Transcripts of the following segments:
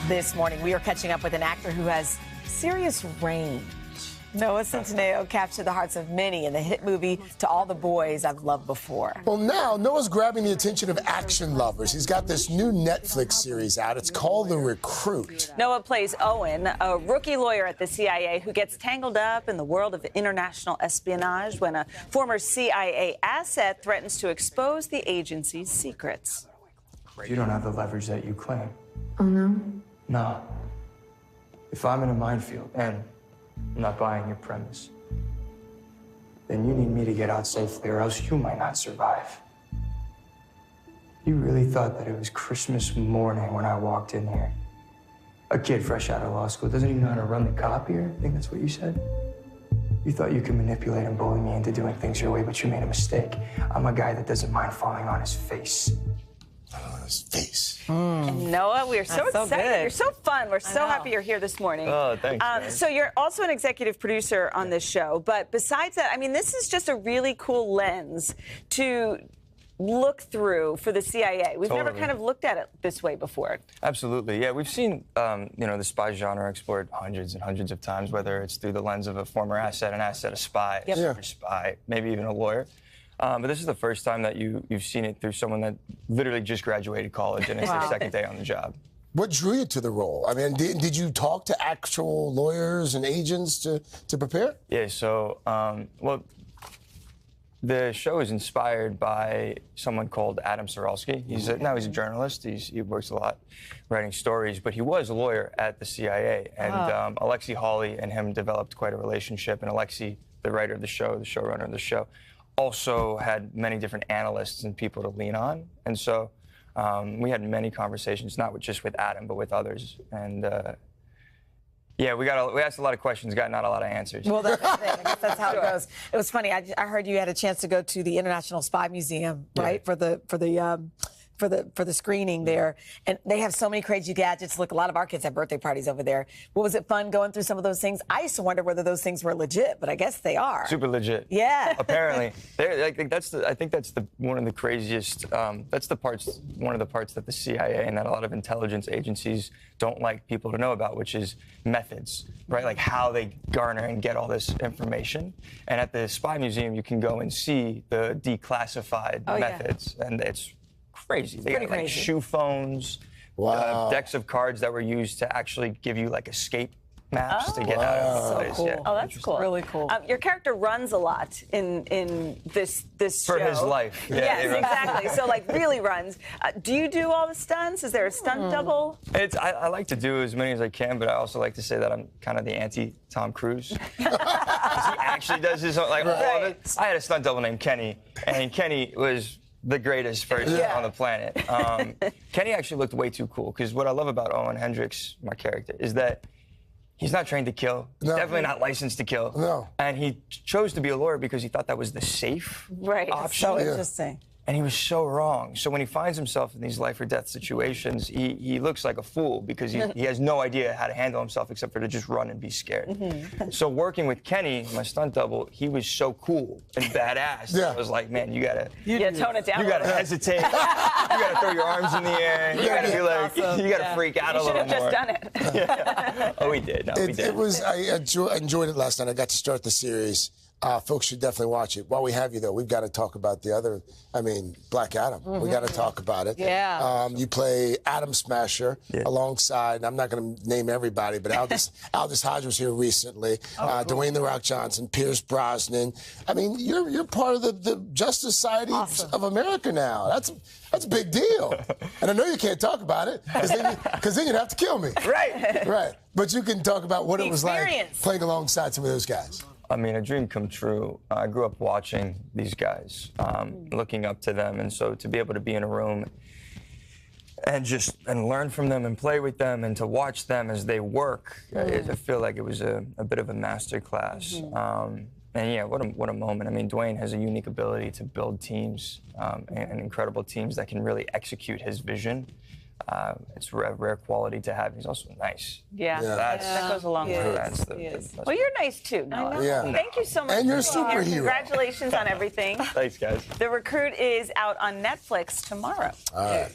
This morning, we are catching up with an actor who has serious range. Noah Centineo captured the hearts of many in the hit movie To All the Boys I've Loved Before. Well, now Noah's grabbing the attention of action lovers. He's got this new Netflix series out. It's called The Recruit. Noah plays Owen, a rookie lawyer at the CIA who gets tangled up in the world of international espionage when a former CIA asset threatens to expose the agency's secrets. You don't have the leverage that you claim. Oh, no? No. If I'm in a minefield and I'm not buying your premise, then you need me to get out safely or else you might not survive. You really thought that it was Christmas morning when I walked in here? A kid fresh out of law school doesn't even know how to run the copier? I think that's what you said? You thought you could manipulate and bully me into doing things your way, but you made a mistake. I'm a guy that doesn't mind falling on his face. On his face. And Noah, we are so That's so excited. good. You're so fun. We're so happy you're here this morning. Oh, thanks, man. So you're also an executive producer on this show. But besides that, I mean, this is just a really cool lens to look through for the CIA. We've never kind of looked at it this way before. Absolutely, yeah. We've seen, the spy genre explored hundreds and hundreds of times, whether it's through the lens of a former asset, an asset, a spy, a super spy, maybe even a lawyer. But this is the first time that you've seen it through someone that literally just graduated college and it's their second day on the job. What drew you to the role? I mean, did you talk to actual lawyers and agents to prepare? Yeah, so, the show is inspired by someone called Adam Saralski. Now he's a journalist. He works a lot writing stories, but he was a lawyer at the CIA. And Alexi Hawley and him developed quite a relationship. And Alexi, the writer of the show, the showrunner of the show, also had many different analysts and people to lean on. And so we had many conversations, not just with Adam, but with others. And yeah, we asked a lot of questions, got not a lot of answers. Well, that's the thing. I guess that's how it goes. It was funny. I heard you had a chance to go to the International Spy Museum, right, for the screening there, and they have so many crazy gadgets. Look, a lot of our kids have birthday parties over there. Well, was it fun going through some of those things? I used to wonder whether those things were legit, but I guess they are. Super legit. Yeah. Apparently, I think that's one of the craziest. One of the parts that the CIA and that a lot of intelligence agencies don't like people to know about, which is methods, right? Like how they garner and get all this information. And at the Spy Museum, you can go and see the declassified methods, and it's crazy. They got like shoe phones, decks of cards that were used to actually give you like escape maps to get out of the place. Cool. Yeah. Oh, that's cool. Really cool. Your character runs a lot in this For show. his life. Yeah, Yes, exactly. So like really runs. Do you do all the stunts? Is there a stunt double? I like to do as many as I can, but I also like to say that I'm kind of the anti-Tom Cruise. 'Cause he actually does his own, all of it. I had a stunt double named Kenny, and Kenny was the greatest person on the planet. Kenny actually looked way too cool, because what I love about Owen Hendricks, my character, is that he's not trained to kill. He's definitely not licensed to kill. No. And he chose to be a lawyer because he thought that was the safe option. So interesting. And he was so wrong. So when he finds himself in these life or death situations, he looks like a fool because he has no idea how to handle himself except for to just run and be scared. So working with Kenny, my stunt double, he was so cool and badass. Yeah. I was like, man, you gotta Tone it down. You gotta hesitate. You gotta throw your arms in the air. You gotta be like, you gotta freak out a little more. You should have just done it. Oh, we did. No, we did. I enjoyed it last night. I got to start the series. Folks should definitely watch it. While we have you, though, we've got to talk about the other, Black Adam. We got to talk about it. Yeah. You play Adam Smasher alongside, I'm not going to name everybody, but Aldous Hodge was here recently, Dwayne The Rock Johnson, Pierce Brosnan. I mean, you're part of the Justice Society of America now. That's a big deal. And I know you can't talk about it, because then you'd have to kill me. Right. Right. But you can talk about what it was like playing alongside some of those guys. I mean, a dream come true. I grew up watching these guys, looking up to them, and so to be able to be in a room and learn from them and play with them and to watch them as they work, I feel like it was a bit of a master class. And yeah, what a moment. I mean, Dwayne has a unique ability to build teams and incredible teams that can really execute his vision. It's a rare quality to have. He's also nice. Yeah, that goes a long way. That's the Well, you're nice too, Noah. Yeah. Thank you so much. And you're a for being here. superhero. Congratulations on everything. Thanks, guys. The Recruit is out on Netflix tomorrow. All right.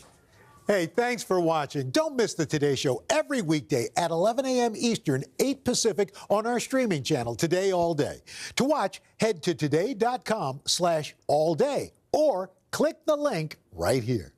Hey, thanks for watching. Don't miss the Today Show every weekday at 11 a.m. Eastern, 8 Pacific on our streaming channel, Today All Day. To watch, head to today.com/allday or click the link right here.